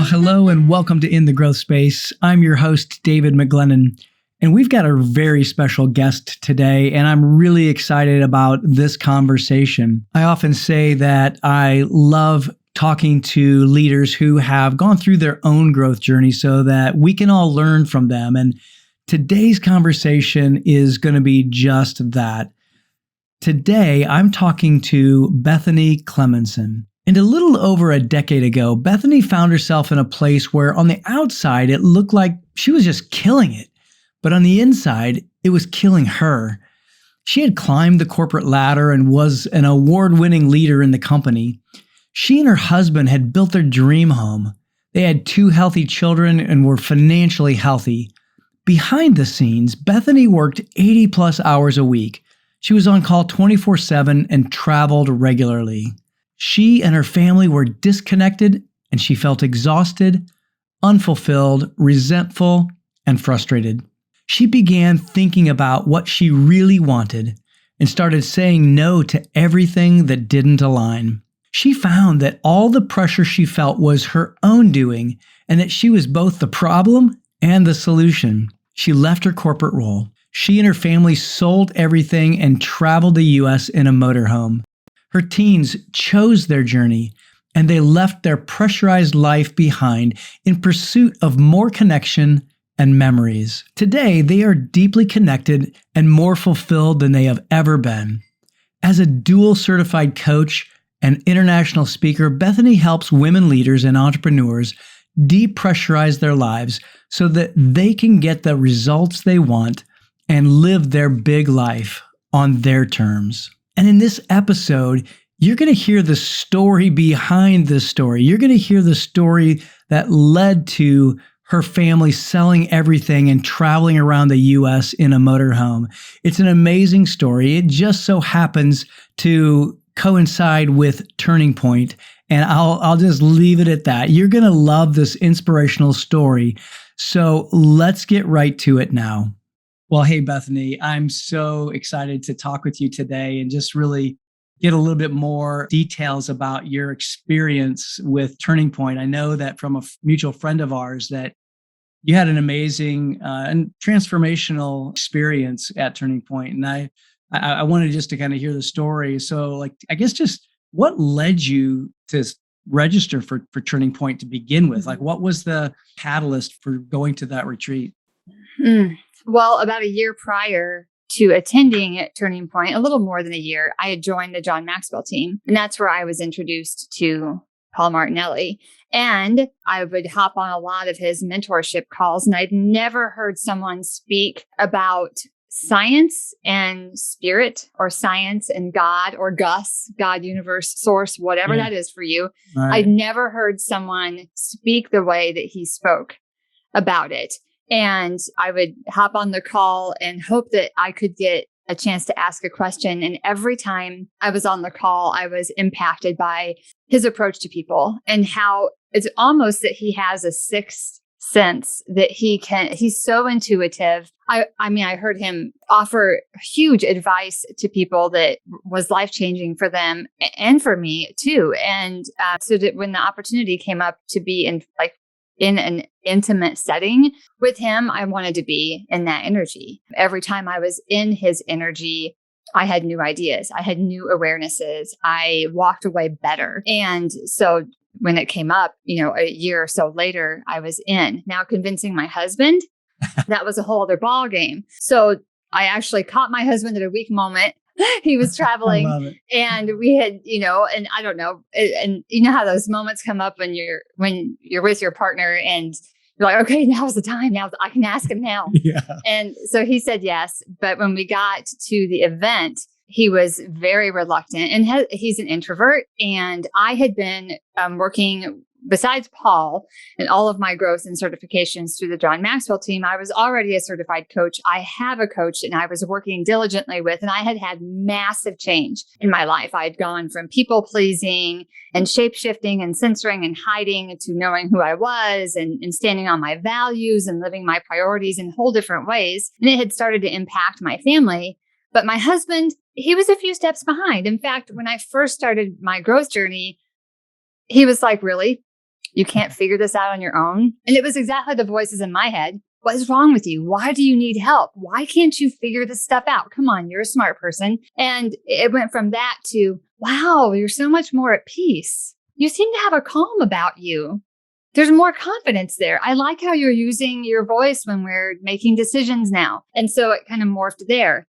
Hello and welcome to In the Growth Space. I'm your host, David McGlennon, and we've got a very special guest today, and I'm really excited about this conversation. I often say that I love talking to leaders who have gone through their own growth journey so that we can all learn from them. And today's conversation is going to be just that. Today, I'm talking to Bethany Clemenson. And a little over a decade ago, Bethany found herself in a place where on the outside, it looked like she was just killing it. But on the inside, it was killing her. She had climbed the corporate ladder and was an award-winning leader in the company. She and her husband had built their dream home. They had 2 healthy children and were financially healthy. Behind the scenes, Bethany worked 80-plus hours a week. She was on call 24/7 and traveled regularly. She and her family were disconnected, and she felt exhausted, unfulfilled, resentful, and frustrated. She began thinking about what she really wanted and started saying no to everything that didn't align. She found that all the pressure she felt was her own doing and that she was both the problem and the solution. She left her corporate role. She and her family sold everything and traveled the U.S. in a motorhome. Her teens chose their journey, and they left their pressurized life behind in pursuit of more connection and memories. Today, they are deeply connected and more fulfilled than they have ever been. As a dual certified coach and international speaker, Bethany helps women leaders and entrepreneurs depressurize their lives so that they can get the results they want and live their big life on their terms. And in this episode, you're going to hear the story behind this story. You're going to hear the story that led to her family selling everything and traveling around the U.S. in a motorhome. It's an amazing story. It just so happens to coincide with Turning Point, and I'll just leave it at that. You're going to love this inspirational story. So let's get right to it now. Well, hey, Bethany, I'm so excited to talk with you today and just really get a little bit more details about your experience with Turning Point. I know that from a mutual friend of ours that you had an amazing and transformational experience at Turning Point. And I wanted just to kind of hear the story. So I guess just what led you to register for Turning Point to begin with? What was the catalyst for going to that retreat? Well, about a year prior to attending at Turning Point, a little more than a year, I had joined the John Maxwell team. And that's where I was introduced to Paul Martinelli. And I would hop on a lot of his mentorship calls. And I'd never heard someone speak about science and spirit, or science and God, or Gus, God, universe, source, whatever that is for you. Right. I'd never heard someone speak the way that he spoke about it. And I would hop on the call and hope that I could get a chance to ask a question. And every time I was on the call, I was impacted by his approach to people and how it's almost that he has a sixth sense that he's so intuitive. I heard him offer huge advice to people that was life-changing for them and for me too. And so that when the opportunity came up to be in an intimate setting with him, I wanted to be in that energy. Every time I was in his energy, I had new ideas. I had new awarenesses. I walked away better. And so when it came up, a year or so later, I was in. Now convincing my husband, that was a whole other ball game. So I actually caught my husband at a weak moment. He was traveling and we had, and I don't know. And you know how those moments come up when you're with your partner and you're like, okay, now's the time. Now I can ask him now. Yeah. And so he said yes. But when we got to the event, he was very reluctant, and he's an introvert. And I had been working besides Paul and all of my growth and certifications through the John Maxwell team. I was already a certified coach. I have a coach and I was working diligently with, and I had had massive change in my life. I had gone from people pleasing and shape shifting and censoring and hiding to knowing who I was and standing on my values and living my priorities in whole different ways. And it had started to impact my family. But my husband, he was a few steps behind. In fact, when I first started my growth journey, he was like, really? You can't figure this out on your own. And it was exactly the voices in my head. What is wrong with you? Why do you need help? Why can't you figure this stuff out? Come on, you're a smart person. And it went from that to, wow, you're so much more at peace. You seem to have a calm about you. There's more confidence there. I like how you're using your voice when we're making decisions now. And so it kind of morphed there.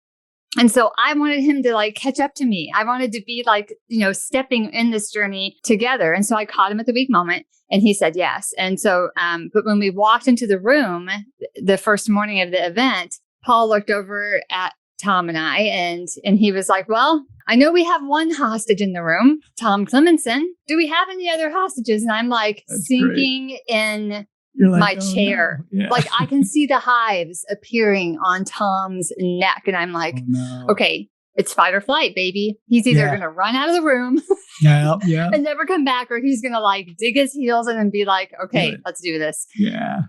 And so I wanted him to like catch up to me. I wanted to be like, stepping in this journey together. And so I caught him at the weak moment and he said yes. And so, but when we walked into the room, the first morning of the event, Paul looked over at Tom and I, and he was like, well, I know we have one hostage in the room, Tom Clemenson. Do we have any other hostages? And I'm like sinking in my chair. No. Yeah. Like I can see the hives appearing on Tom's neck. And I'm like, okay, it's fight or flight, baby. He's either going to run out of the room and never come back, or he's going to like dig his heels in and be like, okay, let's do this. Yeah.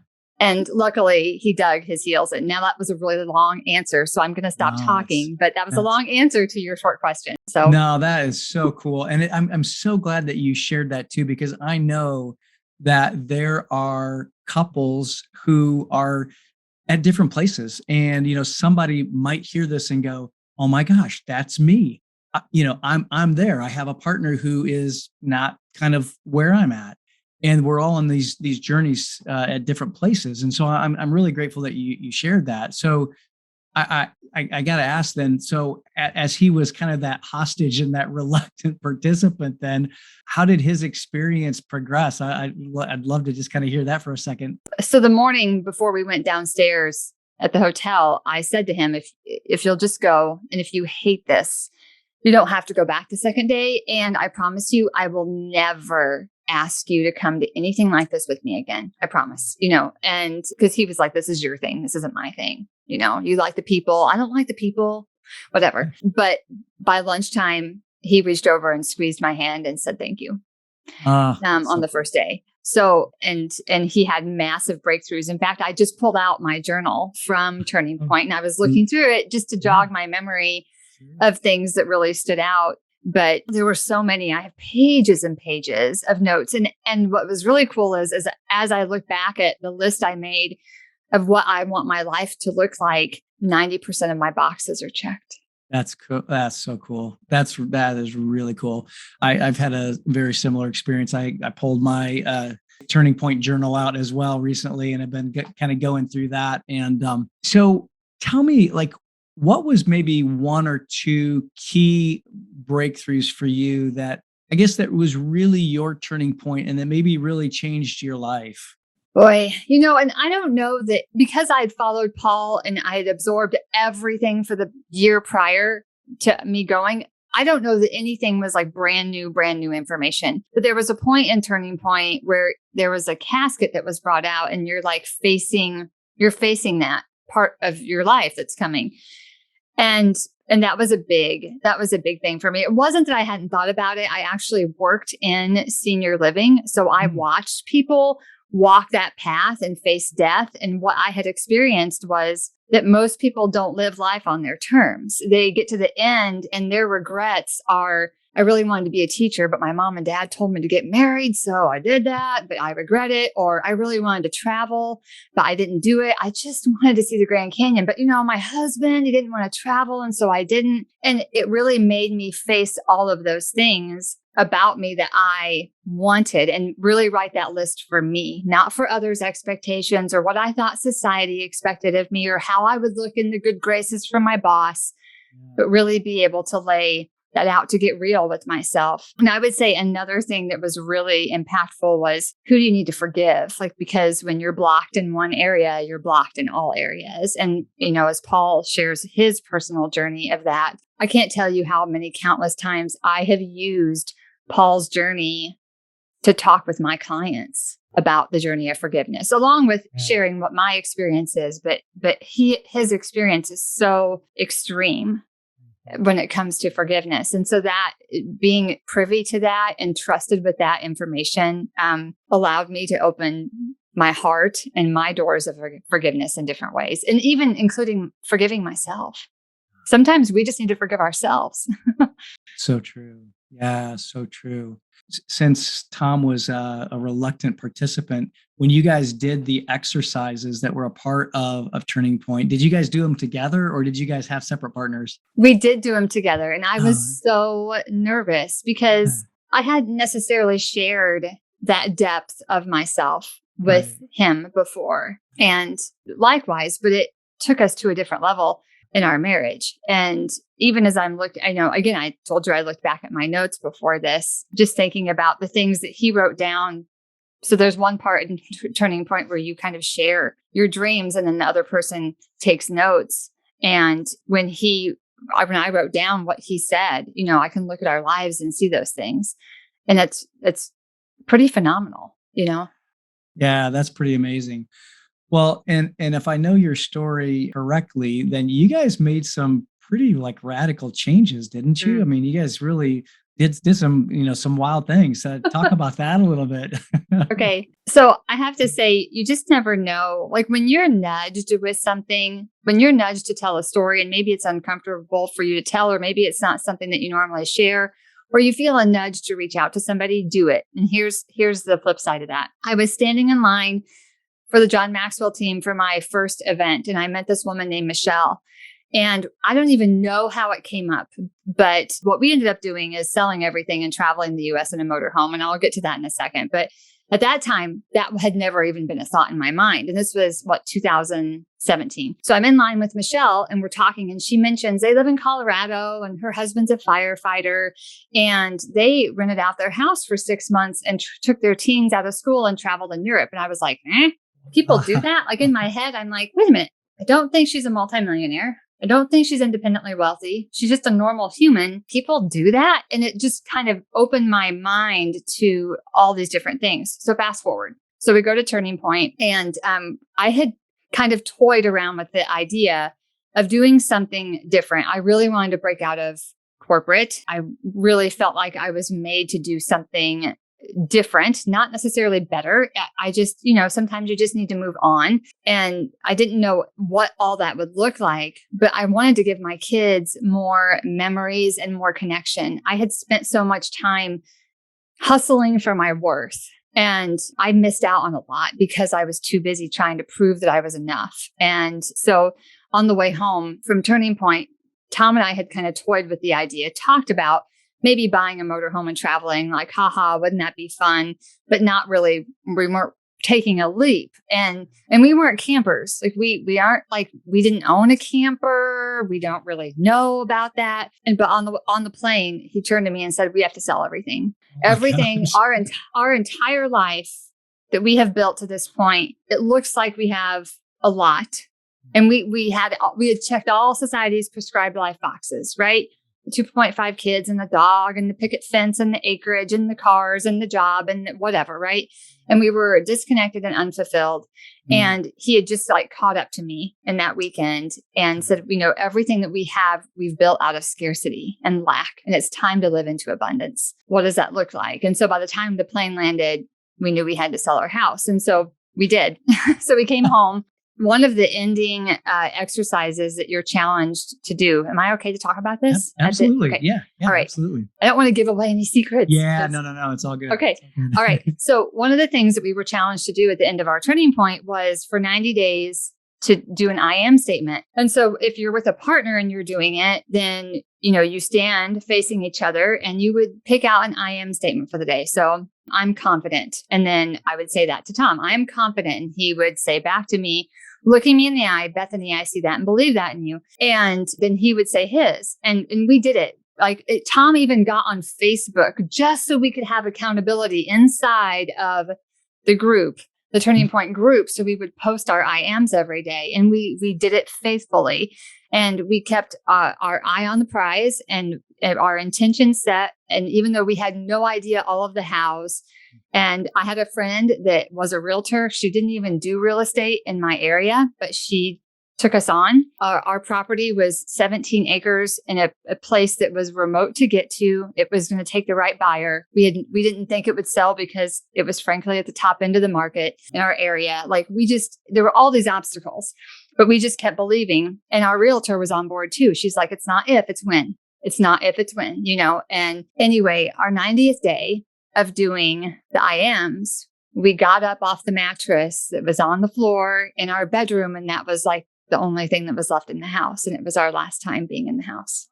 And luckily he dug his heels in. Now that was a really long answer, so I'm going to stop talking, but that was a long answer to your short question. So no, that is so cool. And I'm so glad that you shared that too, because I know that there are couples who are at different places, and somebody might hear this and go, oh my gosh, that's me. I'm there. I have a partner who is not kind of where I'm at, and we're all on these journeys at different places. And so I'm really grateful that you shared that. So I got to ask then, so as he was kind of that hostage and that reluctant participant, then how did his experience progress? I'd love to just kind of hear that for a second. So the morning before we went downstairs at the hotel, I said to him, if you'll just go, and if you hate this, you don't have to go back the second day. And I promise you, I will never ask you to come to anything like this with me again. I promise, and because he was like, this is your thing. This isn't my thing. You like the people. I don't like the people, whatever. But by lunchtime, he reached over and squeezed my hand and said, thank you on the first day. So, and he had massive breakthroughs. In fact, I just pulled out my journal from Turning Point and I was looking through it just to jog my memory of things that really stood out. But there were so many. I have pages and pages of notes. And what was really cool is as I look back at the list I made of what I want my life to look like, 90% of my boxes are checked. That's cool. That's so cool. That is really cool. I've had a very similar experience. I pulled my Turning Point journal out as well recently, and I've been kind of going through that. And so tell me, like, what was maybe one or two key breakthroughs for you that I guess that was really your turning point and that maybe really changed your life? Boy, and I don't know that because I had followed Paul and I had absorbed everything for the year prior to me going, I don't know that anything was like brand new information. But there was a point in Turning Point where there was a casket that was brought out and you're facing that part of your life that's coming. And that was a big thing for me. It wasn't that I hadn't thought about it. I actually worked in senior living. So I watched people walk that path and face death. And what I had experienced was that most people don't live life on their terms. They get to the end and their regrets are, I really wanted to be a teacher, but my mom and dad told me to get married. So I did that, but I regret it. Or I really wanted to travel, but I didn't do it. I just wanted to see the Grand Canyon. But my husband, he didn't want to travel. And so I didn't. And it really made me face all of those things about me that I wanted and really write that list for me, not for others' expectations or what I thought society expected of me or how I would look in the good graces from my boss, but really be able to lay that out to get real with myself. And I would say another thing that was really impactful was, who do you need to forgive? Because when you're blocked in one area, you're blocked in all areas. And, as Paul shares his personal journey of that, I can't tell you how many countless times I have used Paul's journey to talk with my clients about the journey of forgiveness, along with sharing what my experience is. But his experience is so extreme when it comes to forgiveness. And so that being privy to that and trusted with that information allowed me to open my heart and my doors of forgiveness in different ways, and even including forgiving myself. Sometimes we just need to forgive ourselves. So true. Yeah, so true. Since Tom was a reluctant participant, when you guys did the exercises that were a part of Turning Point, did you guys do them together or did you guys have separate partners? We did do them together. And I Oh, was so nervous because I hadn't necessarily shared that depth of myself right. with him before. And likewise, but it took us to a different level in our marriage. And even as I'm looking, I know, again, I told you I looked back at my notes before this, just thinking about the things that he wrote down. So there's one part in Turning Point where you kind of share your dreams and then the other person takes notes. And when I wrote down what he said, I can look at our lives and see those things. And it's pretty phenomenal, Yeah, that's pretty amazing. Well, and if I know your story correctly, then you guys made some pretty like radical changes, didn't you? I mean, you guys really did some, some wild things. Talk about that a little bit. Okay. So I have to say, you just never know. Like when you're nudged with something, when you're nudged to tell a story, and maybe it's uncomfortable for you to tell, or maybe it's not something that you normally share, or you feel a nudge to reach out to somebody, do it. And here's the flip side of that. I was standing in line for the John Maxwell team for my first event, and I met this woman named Michelle. And I don't even know how it came up, but what we ended up doing is selling everything and traveling the US in a motorhome. And I'll get to that in a second. But at that time, that had never even been a thought in my mind. And this was 2017. So I'm in line with Michelle and we're talking, and she mentions they live in Colorado and her husband's a firefighter, and they rented out their house for 6 months and took their teens out of school and traveled in Europe. And I was like, people do that? Like in my head, I'm like, wait a minute. I don't think she's a multimillionaire. I don't think she's independently wealthy. She's just a normal human. People do that. And it just kind of opened my mind to all these different things. So fast forward. So we go to Turning Point, and I had kind of toyed around with the idea of doing something different. I really wanted to break out of corporate. I really felt like I was made to do something different, not necessarily better. I just, sometimes you just need to move on. And I didn't know what all that would look like, but I wanted to give my kids more memories and more connection. I had spent so much time hustling for my worth, and I missed out on a lot because I was too busy trying to prove that I was enough. And so on the way home from Turning Point, Tom and I had kind of toyed with the idea, talked about maybe buying a motorhome and traveling, like, haha, wouldn't that be fun? But not really, we weren't taking a leap. And we weren't campers. Like we aren't like, we didn't own a camper. We don't really know about that. But on the plane, he turned to me and said, we have to sell everything. Oh my Everything, gosh. our entire life that we have built to this point, it looks like we have a lot. And we had checked all society's prescribed life boxes, right? 2.5 kids and the dog and the picket fence and the acreage and the cars and the job and whatever, right? And we were disconnected and unfulfilled. And he had just like caught up to me in that weekend and said, everything that we have, we've built out of scarcity and lack, and it's time to live into abundance. What does that look like? And so by the time the plane landed, we knew we had to sell our house. And so we did. So we came home. One of the ending exercises that you're challenged to do. Am I okay to talk about this? Absolutely. Okay. Yeah. All right. Absolutely. I don't want to give away any secrets. Yeah. No. It's all good. Okay. All good. All right. So one of the things that we were challenged to do at the end of our Turning Point was for 90 days to do an I am statement. And so if you're with a partner and you're doing it, then, you stand facing each other and you would pick out an I am statement for the day. So I'm confident. And then I would say that to Tom, I am confident. And he would say back to me, looking me in the eye, Bethany, I see that and believe that in you. And then he would say his, and we did it. Tom even got on Facebook just so we could have accountability inside of the group, the Turning Point group. So we would post our I ams every day, and we did it faithfully. And we kept our eye on the prize and our intention set. And even though we had no idea all of the hows, and I had a friend that was a realtor. She didn't even do real estate in my area, but she took us on. Our property was 17 acres in a place that was remote to get to. It was going to take the right buyer. We didn't think it would sell because it was frankly at the top end of the market in our area. There were all these obstacles, but we just kept believing. And our realtor was on board too. She's like, it's not if, it's when. It's not if, it's when, And anyway, our 90th day of doing the IMs, we got up off the mattress that was on the floor in our bedroom. And that was like the only thing that was left in the house. And it was our last time being in the house.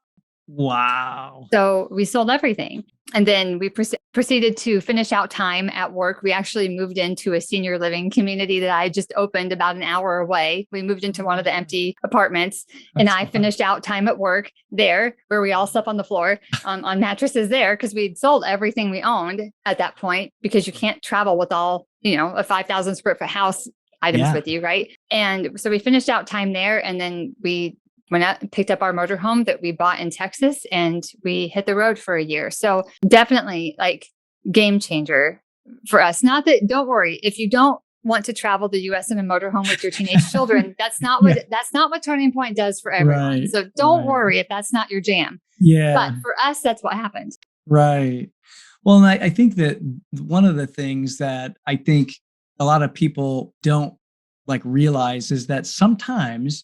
Wow. So we sold everything. And then we proceeded to finish out time at work. We actually moved into a senior living community that I just opened about an hour away. We moved into one of the empty apartments, and I finished out time at work there, where we all slept on the floor on mattresses there, because we'd sold everything we owned at that point, because you can't travel with all, a 5,000 square foot house items with you, right? And so we finished out time there, and then we went out and picked up our motorhome that we bought in Texas, and we hit the road for a year. So definitely like game changer for us. Not that, don't worry, if you don't want to travel the US in a motorhome with your teenage children, that's not what Turning Point does for everyone. Right, so don't worry if that's not your jam. Yeah. But for us, that's what happened. Right. Well, and I think that one of the things that I think a lot of people don't realize is that sometimes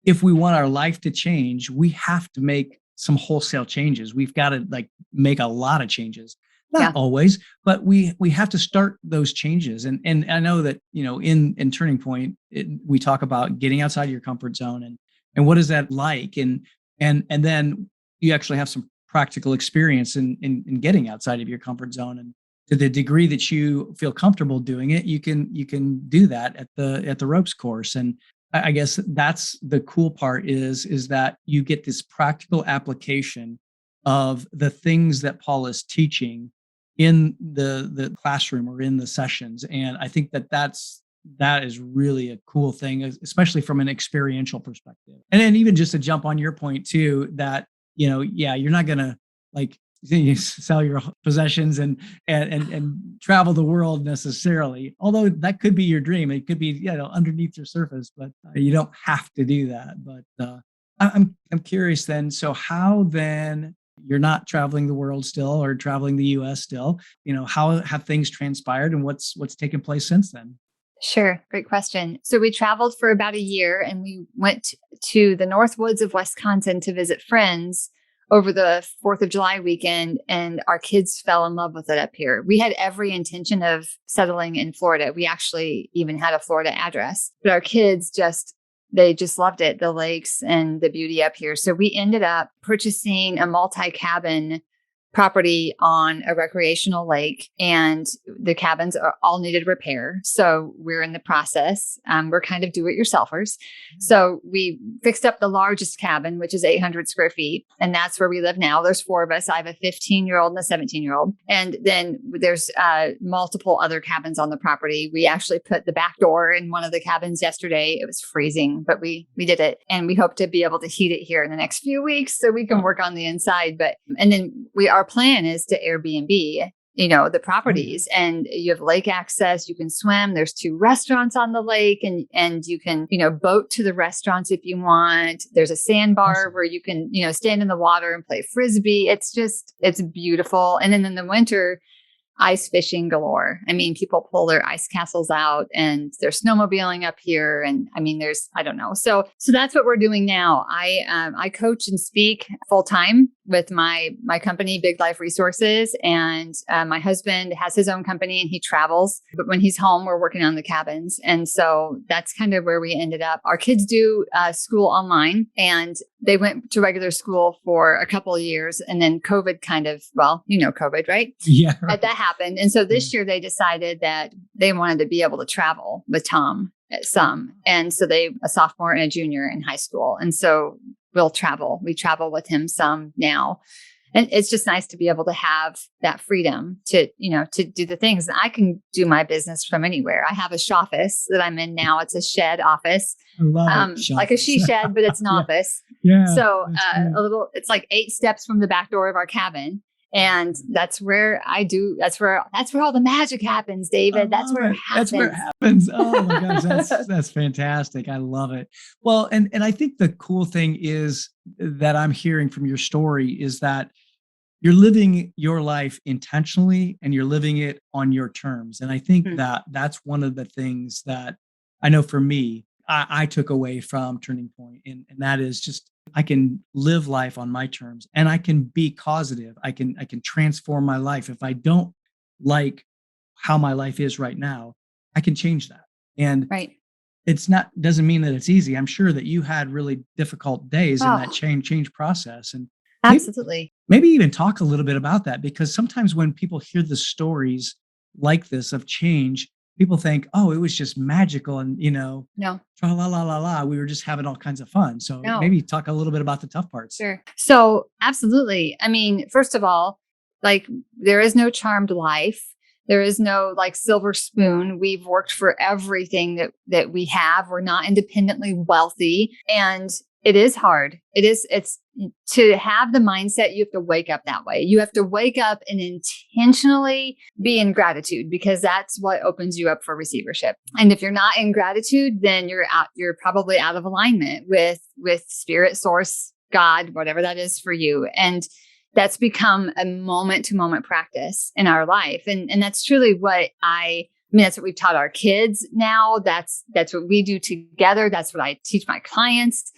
if we want our life to change, we have to make some wholesale changes. We've got to make a lot of changes. Not always, but we have to start those changes. And I know that, in Turning Point, we talk about getting outside your comfort zone and what is that like? And then you actually have some practical experience in getting outside of your comfort zone. And to the degree that you feel comfortable doing it, you can do that at the ropes course. And I guess that's the cool part is that you get this practical application of the things that Paul is teaching in the classroom or in the sessions. And I think that is really a cool thing, especially from an experiential perspective. And then even just to jump on your point too, that, you're not going to you sell your possessions and travel the world necessarily. Although that could be your dream. It could be, underneath your surface, but you don't have to do that. But I'm curious then. So how then you're not traveling the world still or traveling the US still, how have things transpired and what's taken place since then? Sure. Great question. So we traveled for about a year, and we went to the North Woods of Wisconsin to visit friends over the 4th of July weekend, and our kids fell in love with it up here. We had every intention of settling in Florida. We actually even had a Florida address, but our kids they just loved it, the lakes and the beauty up here. So we ended up purchasing a multi-cabin property on a recreational lake, and the cabins all needed repair. So we're in the process. We're kind of do-it-yourselfers. So we fixed up the largest cabin, which is 800 square feet. And that's where we live now. There's 4 of us. I have a 15-year-old and a 17-year-old. And then there's multiple other cabins on the property. We actually put the back door in one of the cabins yesterday. It was freezing, but we did it. And we hope to be able to heat it here in the next few weeks so we can work on the inside. And then our plan is to Airbnb, the properties, and you have lake access. You can swim. There's 2 restaurants on the lake, and you can, boat to the restaurants if you want. There's a sandbar where you can, stand in the water and play Frisbee. It's beautiful. And then in the winter, ice fishing galore. I mean, people pull their ice castles out, and they're snowmobiling up here. And I mean, I don't know. So that's what we're doing now. I coach and speak full time with my company, Big Life Resources. And my husband has his own company and he travels. But when he's home, we're working on the cabins. And so that's kind of where we ended up. Our kids do school online, and they went to regular school for a couple of years. And then COVID COVID, right? Yeah. Right. That happened. And so this year they decided that they wanted to be able to travel with Tom some. And so a sophomore and a junior in high school. And so we'll travel. We travel with him some now. And it's just nice to be able to have that freedom to do the things. And I can do my business from anywhere. I have a shoffice that I'm in now. It's a shed office, like a she shed, but it's an office. Yeah. So it's like 8 steps from the back door of our cabin. And that's where that's where all the magic happens, David. That's where it happens. That's where it happens. Oh my gosh, that's fantastic. I love it. Well, and I think the cool thing is that I'm hearing from your story is that you're living your life intentionally and you're living it on your terms. And I think that that's one of the things that I know for me, I took away from Turning Point. And that is just I can live life on my terms and I can be causative. I can transform my life. If I don't like how my life is right now, I can change that. And Right. it's not doesn't mean that it's easy. I'm sure that you had really difficult days in that Oh, change process. And maybe absolutely. maybe even talk a little bit about that, because sometimes when people hear the stories like this of change, people think, oh, it was just magical and No, tra la la la la. We were just having all kinds of fun. So no. maybe talk a little bit about the tough parts. Sure. So, absolutely. I mean, first of all, like there is no charmed life. There is no like silver spoon. We've worked for everything that we have. We're not independently wealthy, and it is hard. It's to have the mindset, you have to wake up that way. You have to wake up and intentionally be in gratitude, because that's what opens you up for receivership. And if you're not in gratitude, then you're probably out of alignment with spirit, source, God, whatever that is for you. And that's become a moment to moment practice in our life. And that's truly what I mean, that's what we've taught our kids now. That's what we do together. That's what I teach my clients.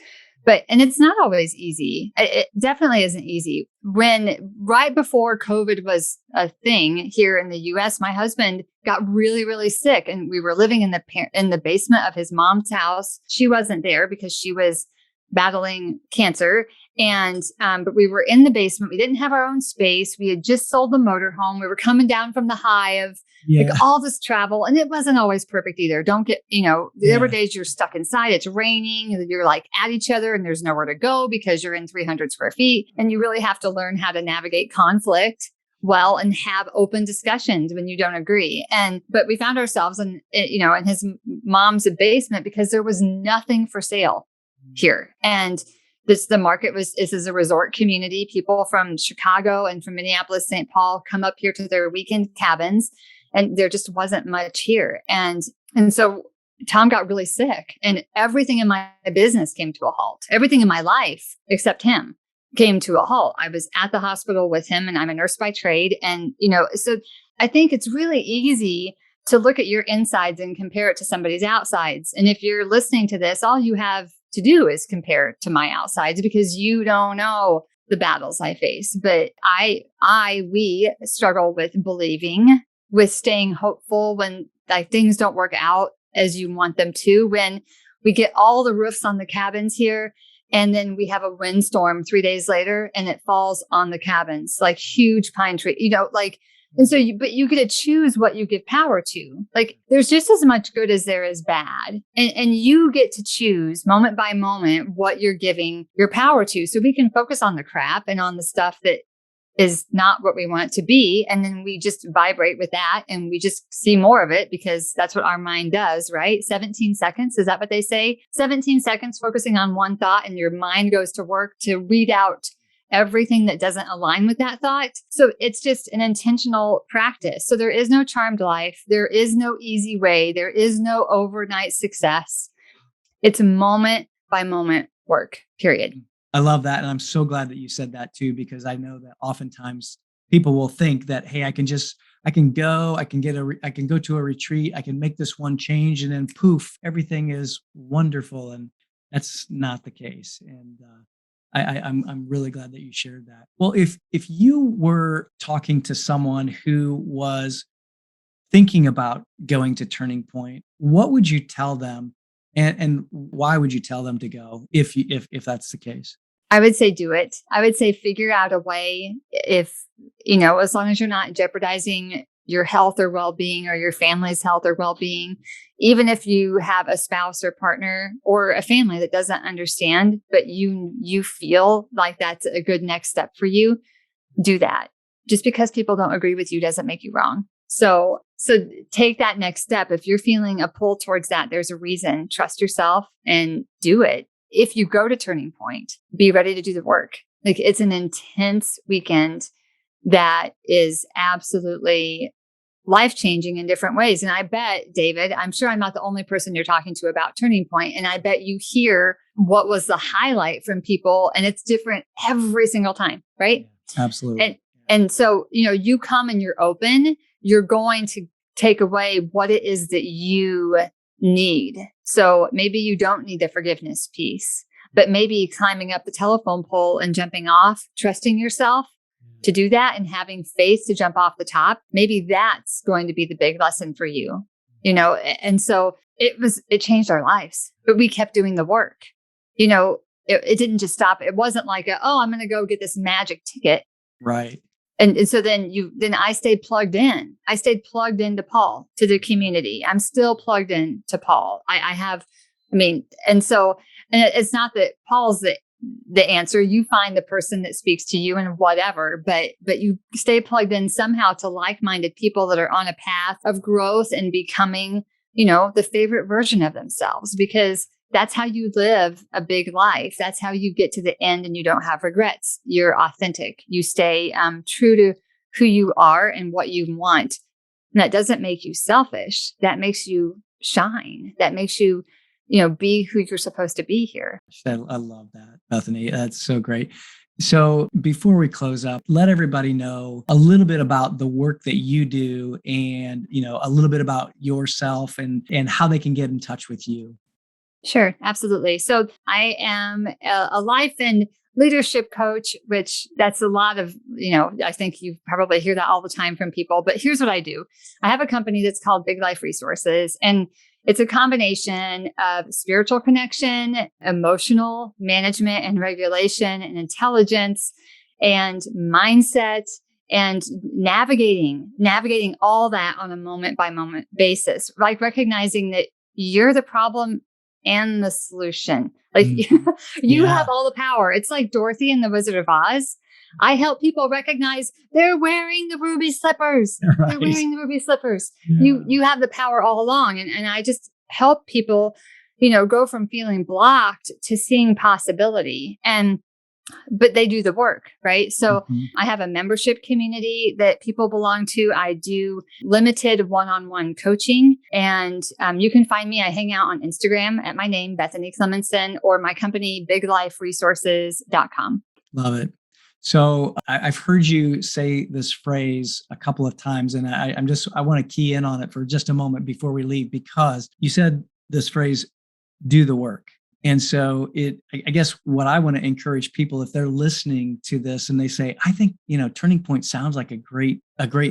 And it's not always easy. It definitely isn't easy. When right before COVID was a thing here in the US, my husband got really, really sick, and we were living in the basement of his mom's house. She wasn't there because she was battling cancer. And, but we were in the basement. We didn't have our own space. We had just sold the motorhome. We were coming down from the high of like Yeah. all this travel. And it wasn't always perfect either. Don't get, there were Yeah. days you're stuck inside. It's raining. You're like at each other and there's nowhere to go because you're in 300 square feet. And you really have to learn how to navigate conflict well and have open discussions when you don't agree. But we found ourselves in his mom's basement because there was nothing for sale here. And the market this is a resort community. People from Chicago and from Minneapolis, St. Paul come up here to their weekend cabins, and there just wasn't much here. And so Tom got really sick, and everything in my business came to a halt. Everything in my life except him came to a halt. I was at the hospital with him, and I'm a nurse by trade. And, so I think it's really easy to look at your insides and compare it to somebody's outsides. And if you're listening to this, all you have to do is compare it to my outsides, because you don't know the battles I face. But we struggle with believing, with staying hopeful when like things don't work out as you want them to. When we get all the roofs on the cabins here, and then we have a windstorm 3 days later and it falls on the cabins, like huge pine tree, and so but you get to choose what you give power to. Like there's just as much good as there is bad. And you get to choose moment by moment what you're giving your power to. So we can focus on the crap and on the stuff that is not what we want it to be. And then we just vibrate with that and we just see more of it, because that's what our mind does, right? 17 seconds. Is that what they say? 17 seconds focusing on one thought and your mind goes to work to weed out everything that doesn't align with that thought. So it's just an intentional practice. So there is no charmed life. There is no easy way. There is no overnight success. It's moment by moment work, period. I love that. And I'm so glad that you said that too, because I know that oftentimes people will think that, hey, I can go to a retreat, I can make this one change, and then poof, everything is wonderful. And that's not the case. And I'm really glad that you shared that. Well, if you were talking to someone who was thinking about going to Turning Point, what would you tell them, and why would you tell them to go if that's the case? I would say do it. I would say figure out a way, if, as long as you're not jeopardizing your health or well-being or your family's health or well-being, even if you have a spouse or partner or a family that doesn't understand, but you feel like that's a good next step for you, do that. Just because people don't agree with you doesn't make you wrong. So take that next step. If you're feeling a pull towards that, there's a reason. Trust yourself and do it. If you go to Turning Point, be ready to do the work. Like it's an intense weekend that is absolutely life-changing in different ways. And I bet, David, I'm sure I'm not the only person you're talking to about Turning Point. And I bet you hear what was the highlight from people, and it's different every single time, right? Absolutely. And so, you come and you're open, you're going to take away what it is that you need. So maybe you don't need the forgiveness piece. but maybe climbing up the telephone pole and jumping off, trusting yourself to do that and having faith to jump off the top, maybe that's going to be the big lesson for you, And so it changed our lives, but we kept doing the work. It didn't just stop. It wasn't like, I'm going to go get this magic ticket. Right. And so then I stayed plugged in. I stayed plugged into Paul, to the community. I'm still plugged in to Paul. And it's not that Paul's the answer. You find the person that speaks to you and whatever, but you stay plugged in somehow to like-minded people that are on a path of growth and becoming, the favorite version of themselves, because that's how you live a big life. That's how you get to the end and you don't have regrets. You're authentic. You stay true to who you are and what you want. And that doesn't make you selfish. That makes you shine. That makes you, be who you're supposed to be here. I love that, Bethany. That's so great. So before we close up, let everybody know a little bit about the work that you do and, a little bit about yourself and how they can get in touch with you. Sure, absolutely. So I am a life and leadership coach, which that's a lot of, I think you probably hear that all the time from people, but here's what I do. I have a company that's called Big Life Resources, and it's a combination of spiritual connection, emotional management and regulation and intelligence and mindset and navigating all that on a moment by moment basis, like recognizing that you're the problem and the solution. Like you have all the power. It's like Dorothy and the Wizard of Oz. I help people recognize they're wearing the ruby slippers. Right. They're wearing the ruby slippers. Yeah. You have the power all along. And I just help people, go from feeling blocked to seeing possibility. But they do the work, right? So I have a membership community that people belong to. I do limited one-on-one coaching, and you can find me. I hang out on Instagram at my name, Bethany Clemenson, or my company, bigliferesources.com. Love it. So I've heard you say this phrase a couple of times, and I want to key in on it for just a moment before we leave, because you said this phrase, do the work. And so I guess what I want to encourage people, if they're listening to this and they say, I think, Turning Point sounds like a great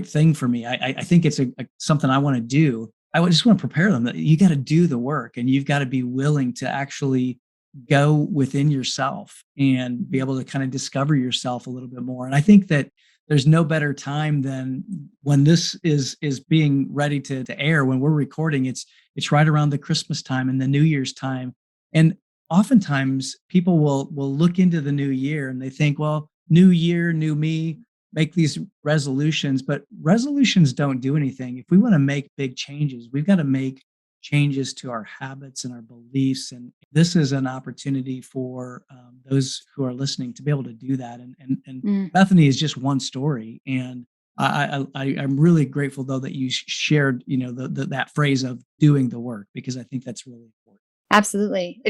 thing for me. I think it's something I want to do. I just want to prepare them that you got to do the work, and you've got to be willing to actually go within yourself and be able to kind of discover yourself a little bit more. And I think that there's no better time than when this is being ready to air. When we're recording, it's right around the Christmas time and the New Year's time. And oftentimes people will look into the new year and they think, well, new year, new me, make these resolutions, but resolutions don't do anything. If we want to make big changes, we've got to make changes to our habits and our beliefs. And this is an opportunity for those who are listening to be able to do that. And Bethany is just one story. And I'm really grateful, though, that you shared, that phrase of doing the work, because I think that's really important. Absolutely.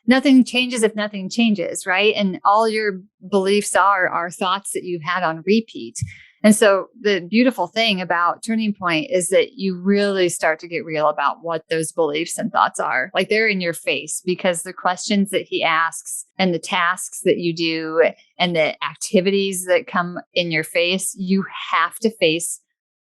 Nothing changes if nothing changes, right? And all your beliefs are thoughts that you've had on repeat. And so the beautiful thing about Turning Point is that you really start to get real about what those beliefs and thoughts are. Like, they're in your face, because the questions that he asks and the tasks that you do and the activities that come in your face, you have to face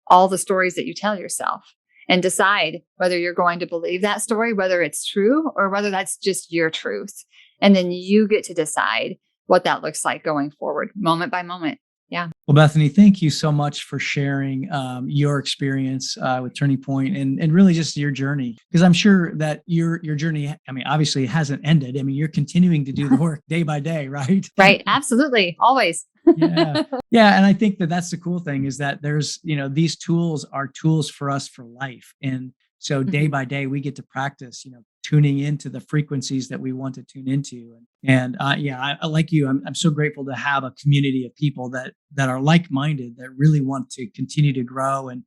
all the stories that you tell yourself and decide whether you're going to believe that story, whether it's true or whether that's just your truth. And then you get to decide what that looks like going forward, moment by moment. Yeah. Well, Bethany, thank you so much for sharing your experience with Turning Point and really just your journey, because I'm sure that your journey, obviously hasn't ended. You're continuing to do the work day by day, right? Right. Absolutely. Always. Yeah. Yeah. And I think that that's the cool thing, is that there's, these tools are tools for us for life. And so day by day, we get to practice, tuning into the frequencies that we want to tune into. And I like you. I'm so grateful to have a community of people that are like-minded, that really want to continue to grow and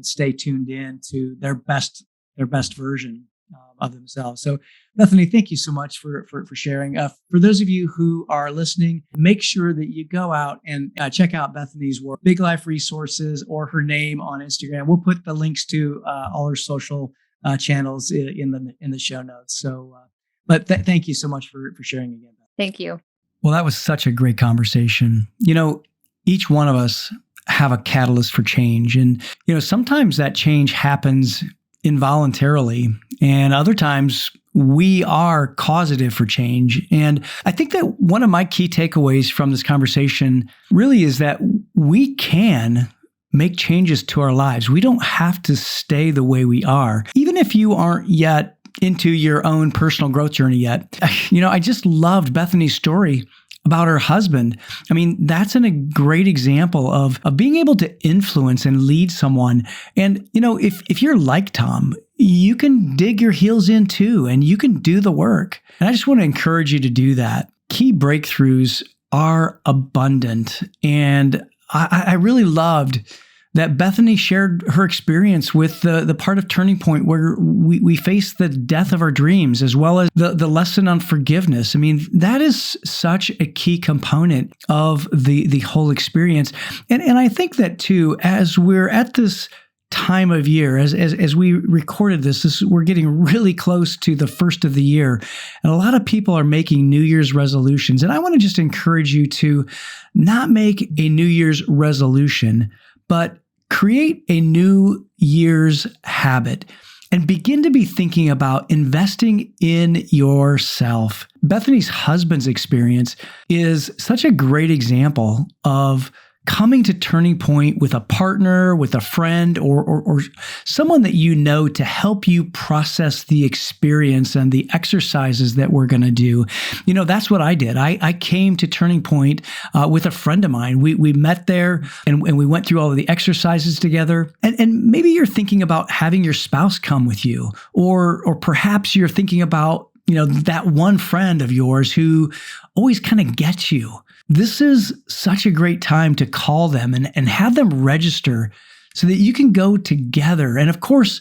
stay tuned in to their best version of themselves. So, Bethany, thank you so much for sharing. For those of you who are listening, make sure that you go out and check out Bethany's work, Big Life Resources, or her name on Instagram. We'll put the links to all her social channels in the show notes. So But thank you so much for sharing again. Thank you. Well, that was such a great conversation. Each one of us have a catalyst for change. And, sometimes that change happens involuntarily, and other times we are causative for change. And I think that one of my key takeaways from this conversation really is that we can make changes to our lives. We don't have to stay the way we are. Even if you aren't yet into your own personal growth journey yet. I just loved Bethany's story about her husband. I mean, that's a great example of being able to influence and lead someone. And, if you're like Tom, you can dig your heels in too, and you can do the work. And I just want to encourage you to do that. Key breakthroughs are abundant. And I really loved that Bethany shared her experience with the part of Turning Point where we face the death of our dreams, as well as the lesson on forgiveness. I mean, that is such a key component of the whole experience. And I think that too, as we're at this time of year, as we recorded this, we're getting really close to the first of the year. And a lot of people are making New Year's resolutions. And I want to just encourage you to not make a New Year's resolution, but create a New Year's habit and begin to be thinking about investing in yourself. Bethany's husband's experience is such a great example of coming to Turning Point with a partner, with a friend, or someone that you know to help you process the experience and the exercises that we're going to do. That's what I did. I came to Turning Point with a friend of mine. We met there and we went through all of the exercises together. And maybe you're thinking about having your spouse come with you, or perhaps you're thinking about that one friend of yours who always kind of gets you. This is such a great time to call them and have them register so that you can go together. And of course,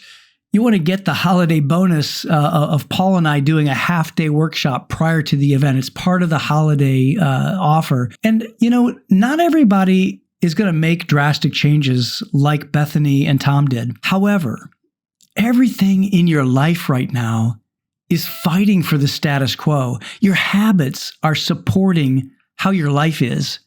you want to get the holiday bonus of Paul and I doing a half-day workshop prior to the event. It's part of the holiday offer. And, not everybody is going to make drastic changes like Bethany and Tom did. However, everything in your life right now is fighting for the status quo. Your habits are supporting how your life is.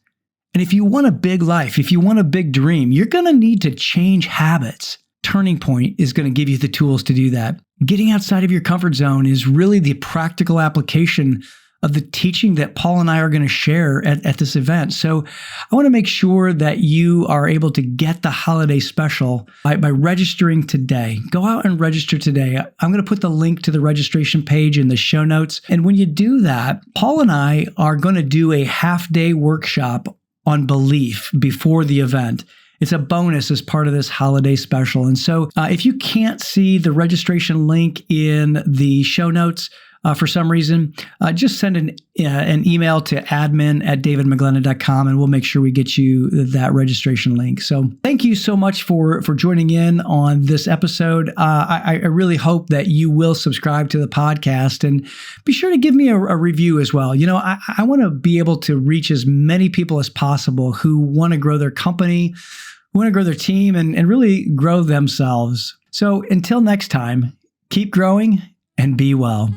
And if you want a big life, if you want a big dream, you're going to need to change habits. Turning Point is going to give you the tools to do that. Getting outside of your comfort zone is really the practical application of the teaching that Paul and I are going to share at this event. So I want to make sure that you are able to get the holiday special by registering today. Go out and register today. I'm going to put the link to the registration page in the show notes. And when you do that, Paul and I are going to do a half-day workshop on belief before the event. It's a bonus as part of this holiday special. And so if you can't see the registration link in the show notes, for some reason, just send an email to admin@davidmcglennon.com and we'll make sure we get you that registration link. So thank you so much for joining in on this episode. I really hope that you will subscribe to the podcast and be sure to give me a review as well. I want to be able to reach as many people as possible who want to grow their company, who want to grow their team, and really grow themselves. So until next time, keep growing and be well.